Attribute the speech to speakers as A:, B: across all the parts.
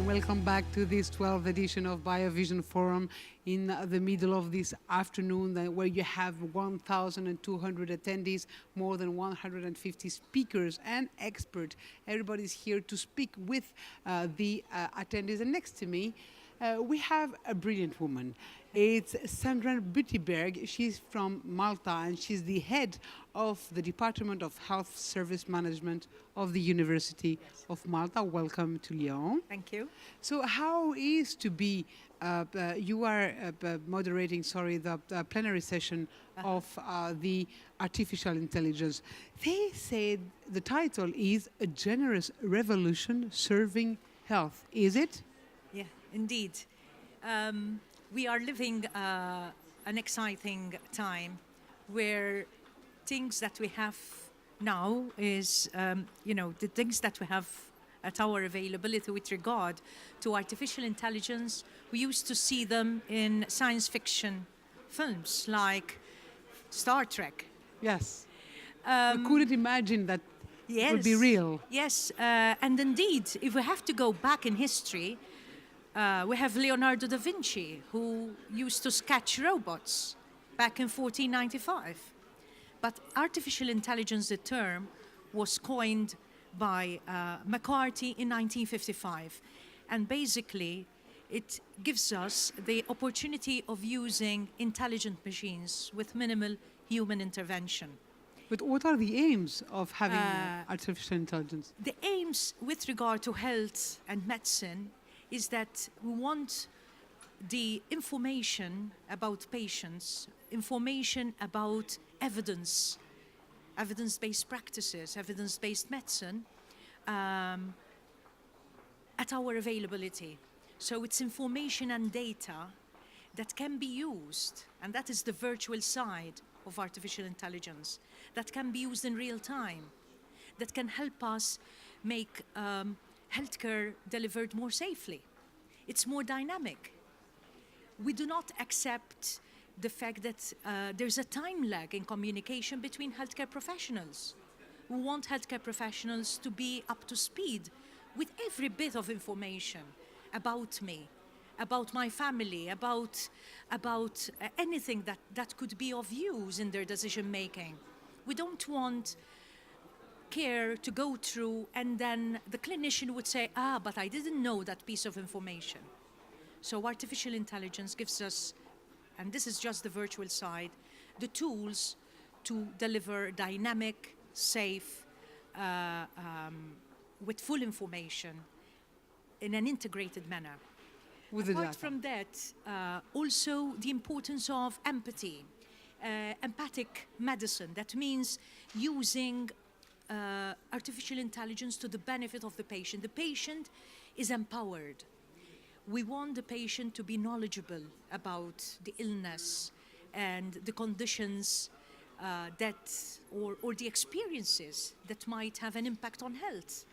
A: welcome back to this 12th edition of BioVision Forum in the middle of this afternoon where you have 1,200 attendees, more than 150 speakers and experts. Everybody's here to speak with the attendees. And next to me, we have a brilliant woman. It's Sandra Buttigieg. She's from Malta, and she's the head of the Department of Health Service Management of the University of Malta. Welcome to Lyon.
B: Thank you.
A: So how is to be, you are moderating, the plenary session of the artificial intelligence. They say the title is A Generous Revolution Serving Health. Is it?
B: Yeah, indeed. We are living an exciting time where things that we have now is, the things that we have at our availability with regard to artificial intelligence, we used to see them in science fiction films like Star Trek.
A: Yes. We couldn't imagine that it would be real.
B: Yes, and indeed, if we have to go back in history, we have Leonardo da Vinci, who used to sketch robots back in 1495. But artificial intelligence, the term, was coined by McCarthy in 1955. And basically, it gives us the opportunity of using intelligent machines with minimal human intervention.
A: But what are the aims of having artificial intelligence?
B: The aims with regard to health and medicine is that we want the information about patients, information about evidence, evidence-based practices, evidence-based medicine at our availability. So it's information and data that can be used, and that is the virtual side of artificial intelligence, that can be used in real time, that can help us make healthcare delivered more safely. It's more dynamic. We do not accept the fact that there's a time lag in communication between healthcare professionals. We want healthcare professionals to be up to speed with every bit of information about me, about my family, about anything that could be of use in their decision making. We don't want care to go through and then the clinician would say, but I didn't know that piece of information. So artificial intelligence gives us, and this is just the virtual side, the tools to deliver dynamic, safe, with full information in an integrated manner. Apart from that, also the importance of empathy, empathic medicine. That means using artificial intelligence to the benefit of the patient. The patient is empowered. We want the patient to be knowledgeable about the illness and the conditions or the experiences that might have an impact on health.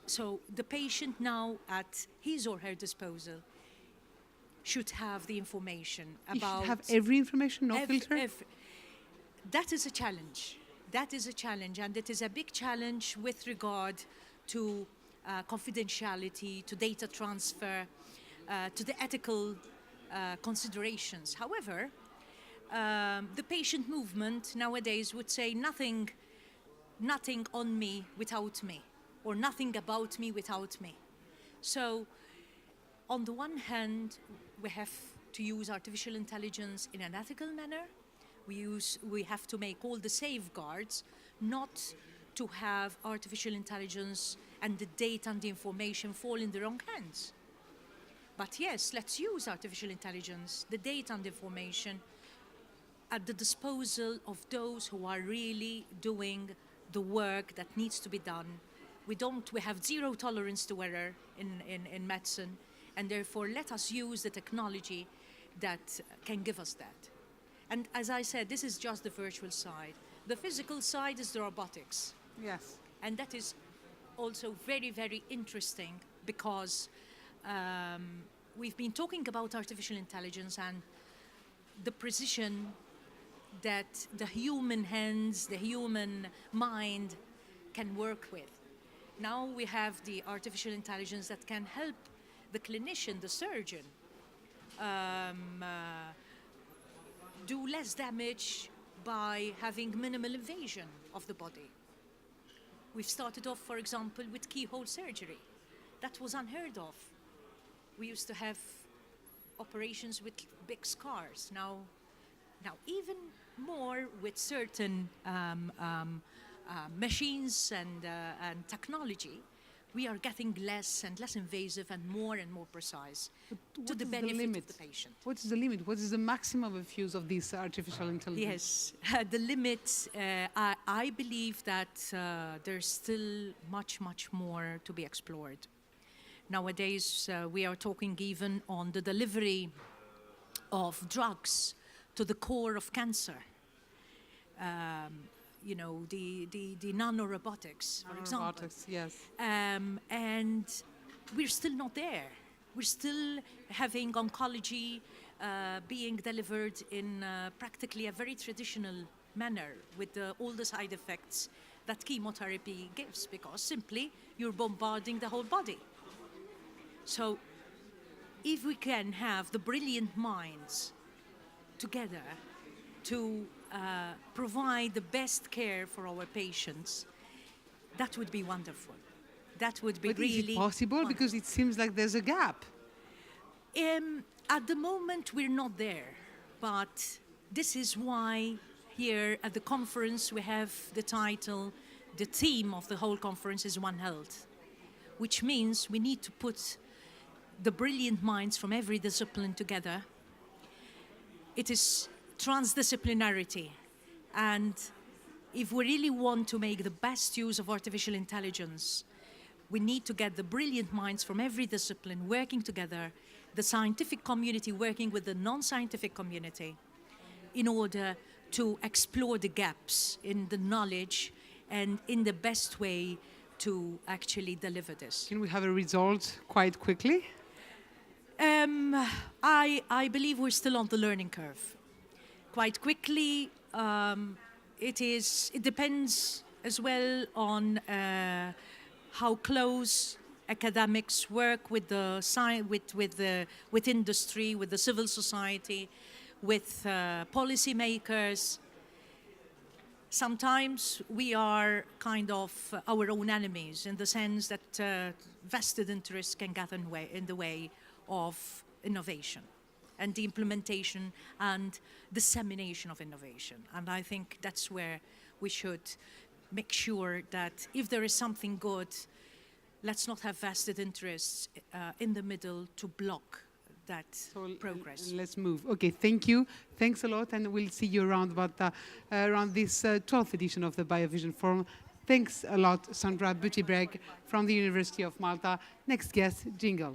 B: So the patient now at his or her disposal should have the information about...
A: You should have every information, no filter?
B: That is a challenge. That is a challenge, and it is a big challenge with regard to confidentiality, to data transfer, to the ethical considerations. However, the patient movement nowadays would say nothing on me without me, or nothing about me without me. So, on the one hand, we have to use artificial intelligence in an ethical manner. We have to make all the safeguards not to have artificial intelligence and the data and the information fall in the wrong hands. But yes, let's use artificial intelligence, the data and the information at the disposal of those who are really doing the work that needs to be done. We have zero tolerance to error in medicine, and therefore let us use the technology that can give us that. And as I said, this is just the virtual side. The physical side is the robotics.
A: Yes.
B: And that is also very, very interesting because we've been talking about artificial intelligence and the precision that the human hands, the human mind can work with. Now we have the artificial intelligence that can help the clinician, the surgeon, do less damage by having minimal invasion of the body. We've started off, for example, with keyhole surgery. That was unheard of. We used to have operations with big scars. Now even more with certain machines and technology, we are getting less and less invasive and more precise to the benefit of the patient.
A: What is the limit? What is the maximum of use of this artificial intelligence?
B: Yes, the limit, I believe that there's still much more to be explored. Nowadays, we are talking even on the delivery of drugs to the core of cancer. You know, the nanorobotics, for example.
A: Nanorobotics, yes.
B: And we're still not there. We're still having oncology being delivered in practically a very traditional manner with all the side effects that chemotherapy gives, because simply you're bombarding the whole body. So if we can have the brilliant minds together to provide the best care for our patients, that would be wonderful. That would be really
A: is it possible?
B: wonderful.
A: Because it seems like there's a gap.
B: At the moment, we're not there. But this is why here at the conference we have the title, the theme of the whole conference is One Health, which means we need to put the brilliant minds from every discipline together. It is transdisciplinarity. And if we really want to make the best use of artificial intelligence, we need to get the brilliant minds from every discipline working together, the scientific community working with the non-scientific community, in order to explore the gaps in the knowledge and in the best way to actually deliver this.
A: Can we have a result quite quickly?
B: I believe we're still on the learning curve. Quite quickly, it depends as well on how close academics work with the with industry, with the civil society, with policymakers. Sometimes we are kind of our own enemies in the sense that vested interests can get in the way of innovation and the implementation and dissemination of innovation. And I think that's where we should make sure that if there is something good, let's not have vested interests in the middle to block that progress.
A: Let's move. Okay, thank you. Thanks a lot, and we'll see you around around this 12th edition of the BioVision Forum. Thanks a lot, Sandra Buttigieg from the University of Malta. Next guest, jingle.